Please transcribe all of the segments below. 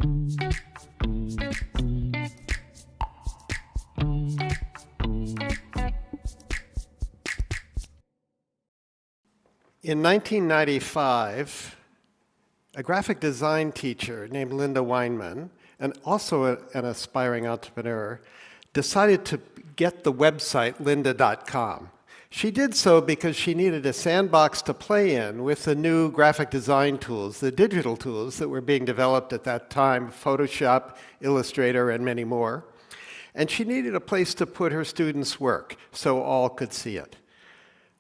In 1995, a graphic design teacher named Linda Weinman, and also an aspiring entrepreneur, decided to get the website lynda.com. She did so because she needed a sandbox to play in with the new graphic design tools, the digital tools that were being developed at that time, Photoshop, Illustrator, and many more. And she needed a place to put her students' work so all could see it.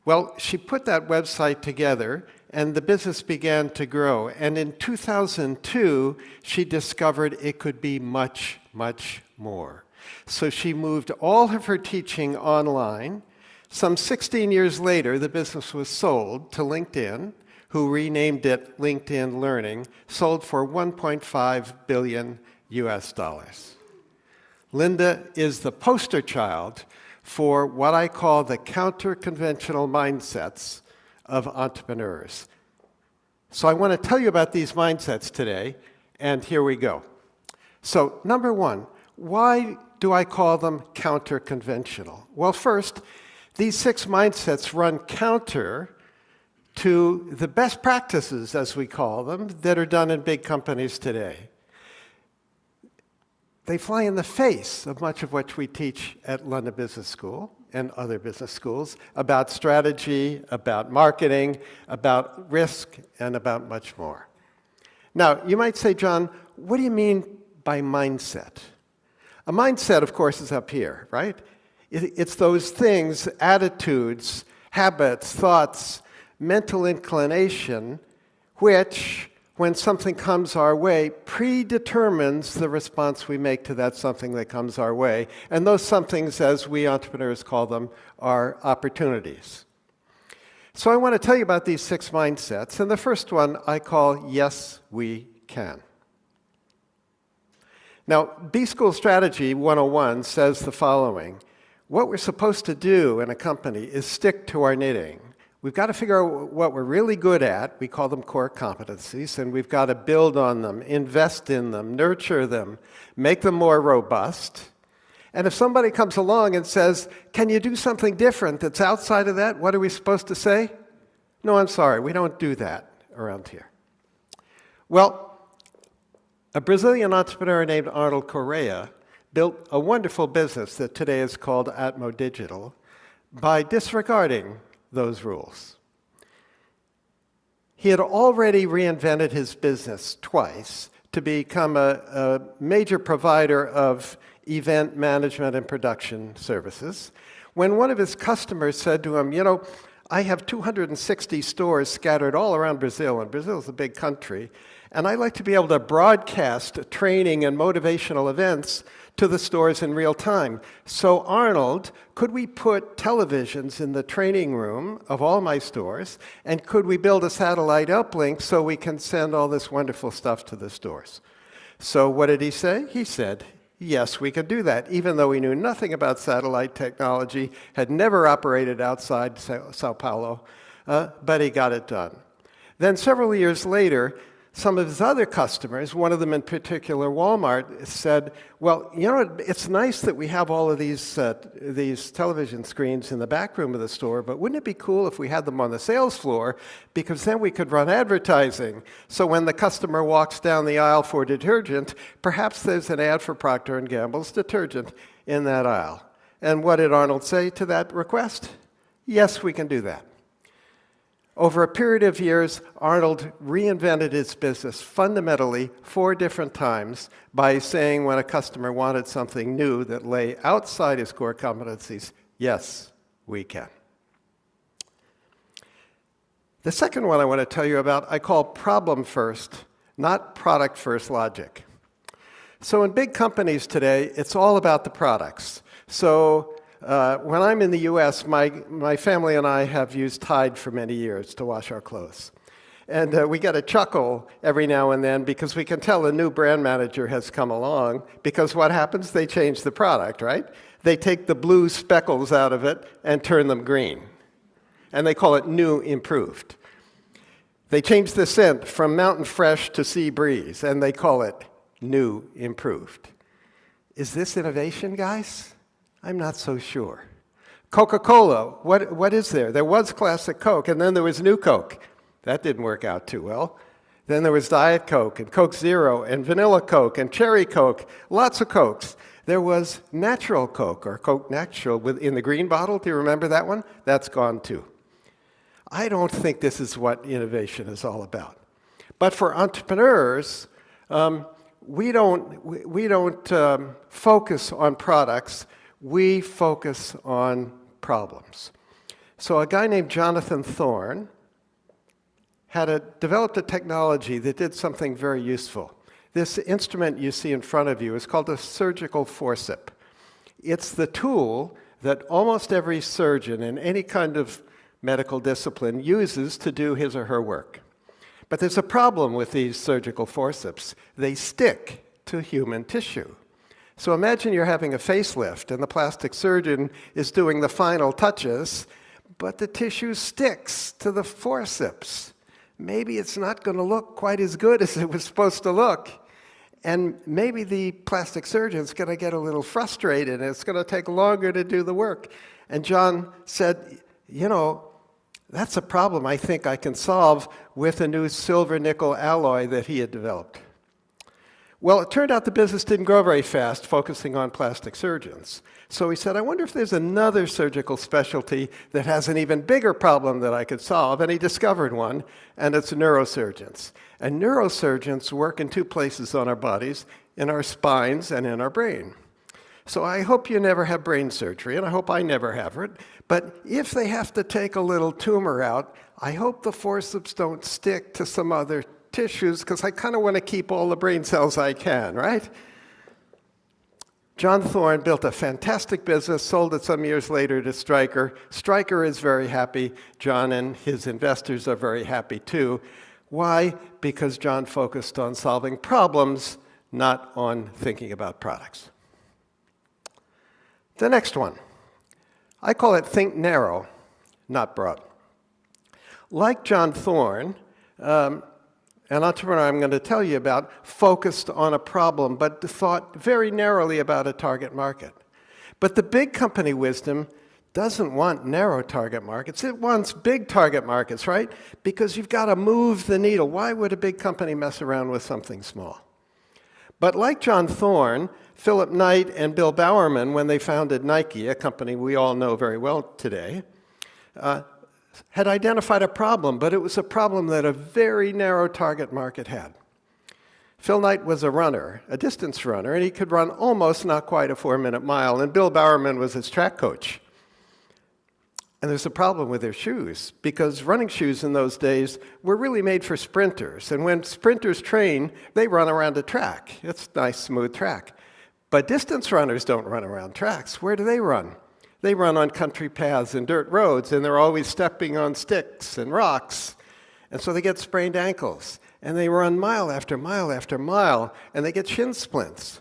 Well, she put that website together, and the business began to grow. And in 2002, she discovered it could be much, much more. So she moved all of her teaching online. Some 16 years later, the business was sold to LinkedIn, who renamed it LinkedIn Learning, sold for $1.5 billion US. Linda is the poster child for what I call the counter-conventional mindsets of entrepreneurs. So I want to tell you about these mindsets today, and here we go. So number one, why do I call them counter-conventional? Well, first, these 6 mindsets run counter to the best practices, as we call them, that are done in big companies today. They fly in the face of much of what we teach at London Business School and other business schools about strategy, about marketing, about risk, and about much more. Now, you might say, John, what do you mean by mindset? A mindset, of course, is up here, right? It's those things, attitudes, habits, thoughts, mental inclination, which, when something comes our way, predetermines the response we make to that something that comes our way. And those somethings, as we entrepreneurs call them, are opportunities. So I want to tell you about these 6 mindsets. And the first one I call Yes, We Can. Now, B-School Strategy 101 says the following. What we're supposed to do in a company is stick to our knitting. We've got to figure out what we're really good at. We call them core competencies, and we've got to build on them, invest in them, nurture them, make them more robust. And if somebody comes along and says, can you do something different that's outside of that, what are we supposed to say? No, I'm sorry, we don't do that around here. Well, a Brazilian entrepreneur named Arnold Correa built a wonderful business that today is called Atmo Digital by disregarding those rules. He had already reinvented his business twice to become a major provider of event management and production services. When one of his customers said to him, you know, I have 260 stores scattered all around Brazil, and Brazil is a big country, and I like to be able to broadcast training and motivational events to the stores in real time. So Arnold, could we put televisions in the training room of all my stores, and could we build a satellite uplink so we can send all this wonderful stuff to the stores? So what did he say? He said, yes, we could do that, even though he knew nothing about satellite technology, had never operated outside Sao Paulo, but he got it done. Then several years later, some of his other customers, one of them in particular, Walmart, said, well, you know, it's nice that we have all of these television screens in the back room of the store, but wouldn't it be cool if we had them on the sales floor? Because then we could run advertising. So when the customer walks down the aisle for detergent, perhaps there's an ad for Procter & Gamble's detergent in that aisle. And what did Arnold say to that request? Yes, we can do that. Over a period of years, Arnold reinvented his business fundamentally 4 different times by saying when a customer wanted something new that lay outside his core competencies, yes, we can. The second one I want to tell you about, I call problem first, not product first logic. So in big companies today, it's all about the products. So when I'm in the US, my family and I have used Tide for many years to wash our clothes. And we get a chuckle every now and then because we can tell a new brand manager has come along, because what happens? They change the product, right? They take the blue speckles out of it and turn them green. And they call it new improved. They change the scent from Mountain Fresh to Sea Breeze, and they call it new, improved. Is this innovation, guys? I'm not so sure. Coca-Cola, what is there? There was Classic Coke, and then there was New Coke. That didn't work out too well. Then there was Diet Coke, and Coke Zero, and Vanilla Coke, and Cherry Coke, lots of Cokes. There was Natural Coke, or Coke Natural, in the green bottle. Do you remember that one? That's gone too. I don't think this is what innovation is all about. But for entrepreneurs, we don't focus on products. We focus on problems. So a guy named Jonathan Thorne developed a technology that did something very useful. This instrument you see in front of you is called a surgical forceps. It's the tool that almost every surgeon in any kind of medical discipline uses to do his or her work. But there's a problem with these surgical forceps. They stick to human tissue. So imagine you're having a facelift and the plastic surgeon is doing the final touches, but the tissue sticks to the forceps. Maybe it's not going to look quite as good as it was supposed to look. And maybe the plastic surgeon's going to get a little frustrated and it's going to take longer to do the work. And John said, you know, that's a problem I think I can solve with a new silver-nickel alloy that he had developed. Well, it turned out the business didn't grow very fast, focusing on plastic surgeons. So he said, I wonder if there's another surgical specialty that has an even bigger problem that I could solve. And he discovered one, and it's neurosurgeons. And neurosurgeons work in two places on our bodies, in our spines and in our brain. So I hope you never have brain surgery, and I hope I never have it. But if they have to take a little tumor out, I hope the forceps don't stick to some other tissues, because I kind of want to keep all the brain cells I can, right? John Thorne built a fantastic business, sold it some years later to Stryker. Stryker is very happy. John and his investors are very happy too. Why? Because John focused on solving problems, not on thinking about products. The next one, I call it think narrow, not broad. Like John Thorne, an entrepreneur I'm going to tell you about focused on a problem, but thought very narrowly about a target market. But the big company wisdom doesn't want narrow target markets. It wants big target markets, right? Because you've got to move the needle. Why would a big company mess around with something small? But like John Thorne, Philip Knight and Bill Bowerman, when they founded Nike, a company we all know very well today, had identified a problem, but it was a problem that a very narrow target market had. Phil Knight was a runner, a distance runner, and he could run almost not quite a 4-minute mile, and Bill Bowerman was his track coach. And there's a problem with their shoes, because running shoes in those days were really made for sprinters, and when sprinters train, they run around a track. It's a nice, smooth track. But distance runners don't run around tracks. Where do they run? They run on country paths and dirt roads, and they're always stepping on sticks and rocks. And so they get sprained ankles, and they run mile after mile after mile, and they get shin splints.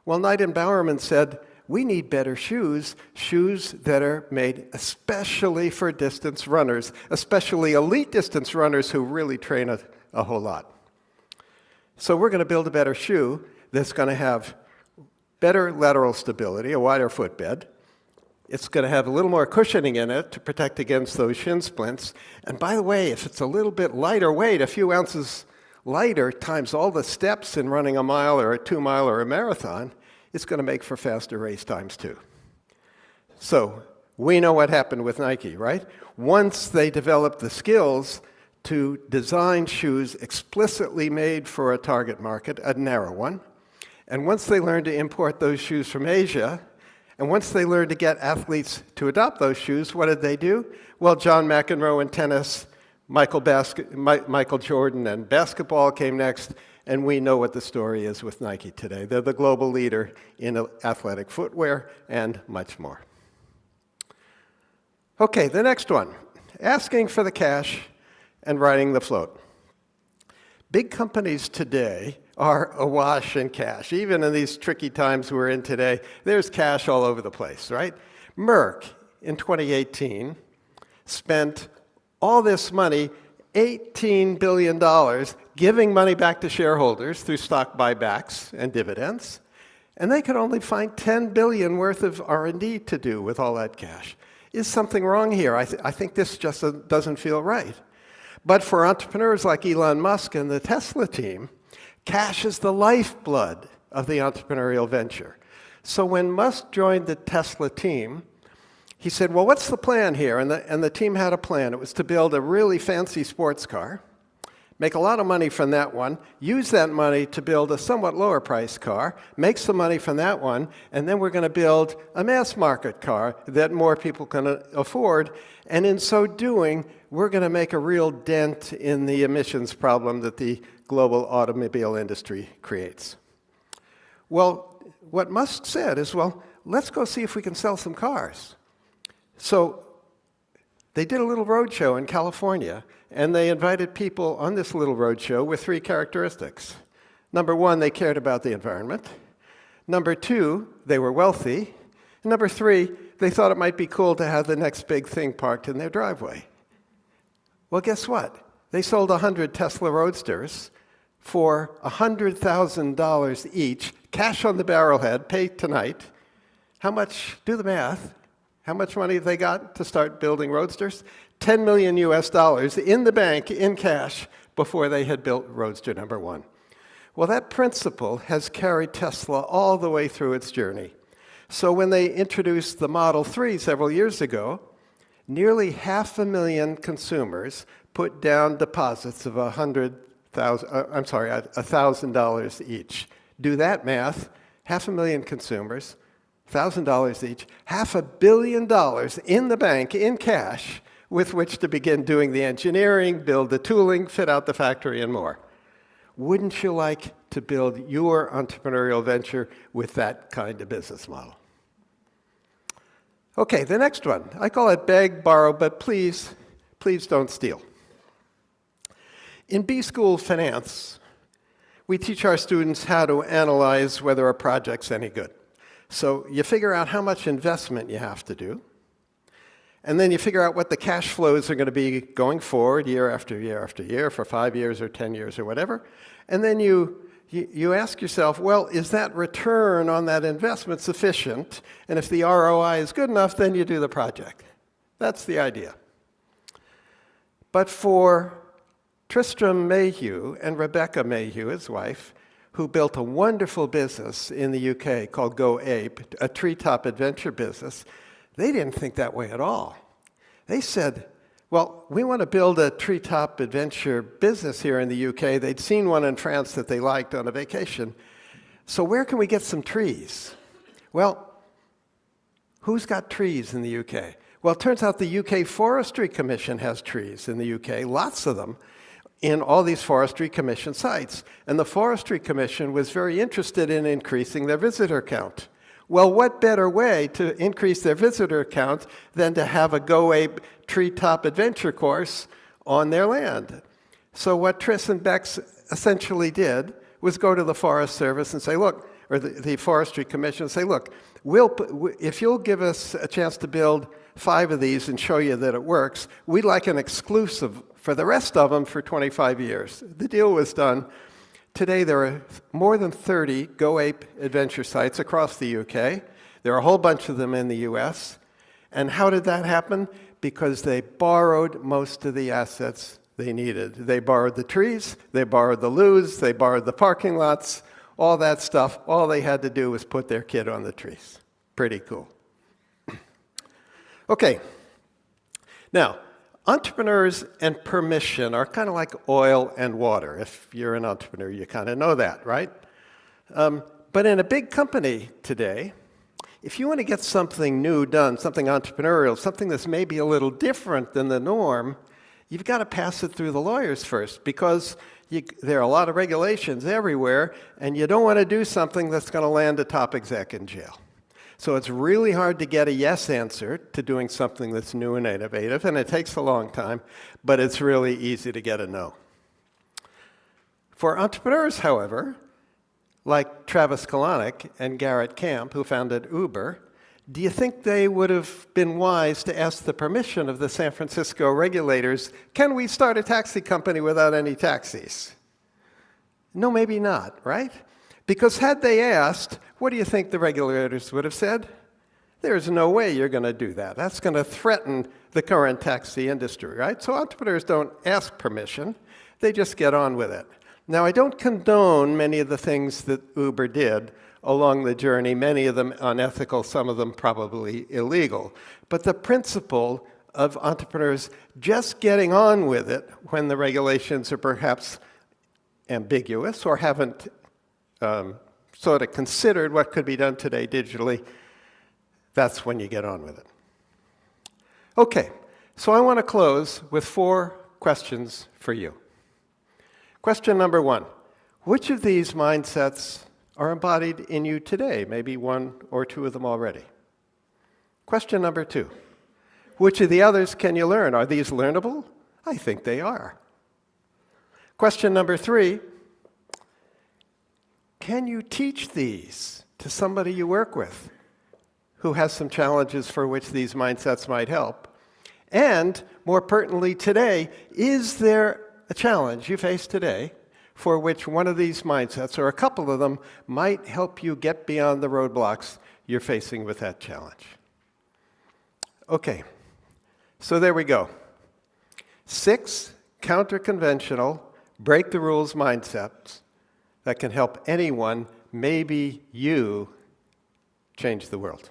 Well, Knight and Bowerman said, we need better shoes, shoes that are made especially for distance runners, especially elite distance runners who really train a whole lot. So we're going to build a better shoe that's going to have better lateral stability, a wider footbed. It's going to have a little more cushioning in it to protect against those shin splints. And by the way, if it's a little bit lighter weight, a few ounces lighter times all the steps in running a mile or a 2-mile or a marathon, it's going to make for faster race times too. So we know what happened with Nike, right? Once they developed the skills to design shoes explicitly made for a target market, a narrow one, and once they learned to import those shoes from Asia, and once they learned to get athletes to adopt those shoes, what did they do? Well, John McEnroe in tennis, Michael Jordan and basketball came next, and we know what the story is with Nike today. They're the global leader in athletic footwear and much more. Okay, the next one, asking for the cash and riding the float. Big companies today are awash in cash. Even in these tricky times we're in today, there's cash all over the place, right? Merck, in 2018, spent all this money $18 billion, giving money back to shareholders through stock buybacks and dividends, and they could only find $10 billion worth of R&D to do with all that cash. Is something wrong here? I think this just doesn't feel right. But for entrepreneurs like Elon Musk and the Tesla team, cash is the lifeblood of the entrepreneurial venture. So when Musk joined the Tesla team, he said, well, what's the plan here? And the team had a plan. It was to build a really fancy sports car, make a lot of money from that one, use that money to build a somewhat lower price car, make some money from that one, and then we're going to build a mass market car that more people can afford. And in so doing, we're going to make a real dent in the emissions problem that the global automobile industry creates. Well, what Musk said is, well, let's go see if we can sell some cars. So they did a little roadshow in California, and they invited people on this little roadshow with 3 characteristics. Number 1, they cared about the environment. Number 2, they were wealthy. And number 3, they thought it might be cool to have the next big thing parked in their driveway. Well, guess what? They sold 100 Tesla Roadsters for $100,000 each, cash on the barrelhead, pay tonight. How much? Do the math. How much money they got to start building Roadsters? $10 million US in the bank, in cash, before they had built Roadster number 1. Well, that principle has carried Tesla all the way through its journey. So when they introduced the Model 3 several years ago, nearly 500,000 consumers put down deposits of $1,000 each. Do that math, 500,000 consumers, $1,000 each, $500 million in the bank, in cash, with which to begin doing the engineering, build the tooling, fit out the factory, and more. Wouldn't you like to build your entrepreneurial venture with that kind of business model? Okay, the next one. I call it beg, borrow, but please don't steal. In B-School Finance, we teach our students how to analyze whether a project's any good. So you figure out how much investment you have to do, and then you figure out what the cash flows are going to be going forward year after year after year for 5 years or 10 years or whatever. And then you ask yourself, well, is that return on that investment sufficient? And if the ROI is good enough, then you do the project. That's the idea. But for Tristram Mayhew and Rebecca Mayhew, his wife, who built a wonderful business in the UK called Go Ape, a treetop adventure business, they didn't think that way at all. They said, well, we want to build a treetop adventure business here in the UK. They'd seen one in France that they liked on a vacation. So where can we get some trees? Well, who's got trees in the UK? Well, it turns out the UK Forestry Commission has trees in the UK, lots of them, in all these Forestry Commission sites. And the Forestry Commission was very interested in increasing their visitor count. Well, what better way to increase their visitor count than to have a Go Ape treetop adventure course on their land? So what Tris and Bex essentially did was go to the Forest Service and say, look, or the Forestry Commission and say, look, if you'll give us a chance to build 5 of these and show you that it works, we'd like an exclusive for the rest of them for 25 years. The deal was done. Today, there are more than 30 Go Ape adventure sites across the UK. There are a whole bunch of them in the US. And how did that happen? Because they borrowed most of the assets they needed. They borrowed the trees, they borrowed the loos, they borrowed the parking lots, all that stuff. All they had to do was put their kid on the trees. Pretty cool. Okay. Now, entrepreneurs and permission are kind of like oil and water. If you're an entrepreneur, you kind of know that, right? But in a big company today, if you want to get something new done, something entrepreneurial, something that's maybe a little different than the norm, you've got to pass it through the lawyers first, because there are a lot of regulations everywhere, and you don't want to do something that's going to land a top exec in jail. So it's really hard to get a yes answer to doing something that's new and innovative, and it takes a long time, but it's really easy to get a no. For entrepreneurs, however, like Travis Kalanick and Garrett Camp, who founded Uber, do you think they would have been wise to ask the permission of the San Francisco regulators, can we start a taxi company without any taxis? No, maybe not, right? Because had they asked, what do you think the regulators would have said? There's no way you're going to do that. That's going to threaten the current taxi industry, right? So entrepreneurs don't ask permission. They just get on with it. Now, I don't condone many of the things that Uber did along the journey, many of them unethical, some of them probably illegal. But the principle of entrepreneurs just getting on with it when the regulations are perhaps ambiguous or haven't sort of considered what could be done today digitally, that's when you get on with it. Okay, so I want to close with 4 questions for you. Question number 1, which of these mindsets are embodied in you today? Maybe 1 or 2 of them already. Question number 2, which of the others can you learn? Are these learnable? I think they are. Question number 3, can you teach these to somebody you work with who has some challenges for which these mindsets might help? And more pertinently today, is there a challenge you face today for which one of these mindsets, or a couple of them, might help you get beyond the roadblocks you're facing with that challenge? Okay, so there we go. 6 counter-conventional, break-the-rules mindsets that can help anyone, maybe you, change the world.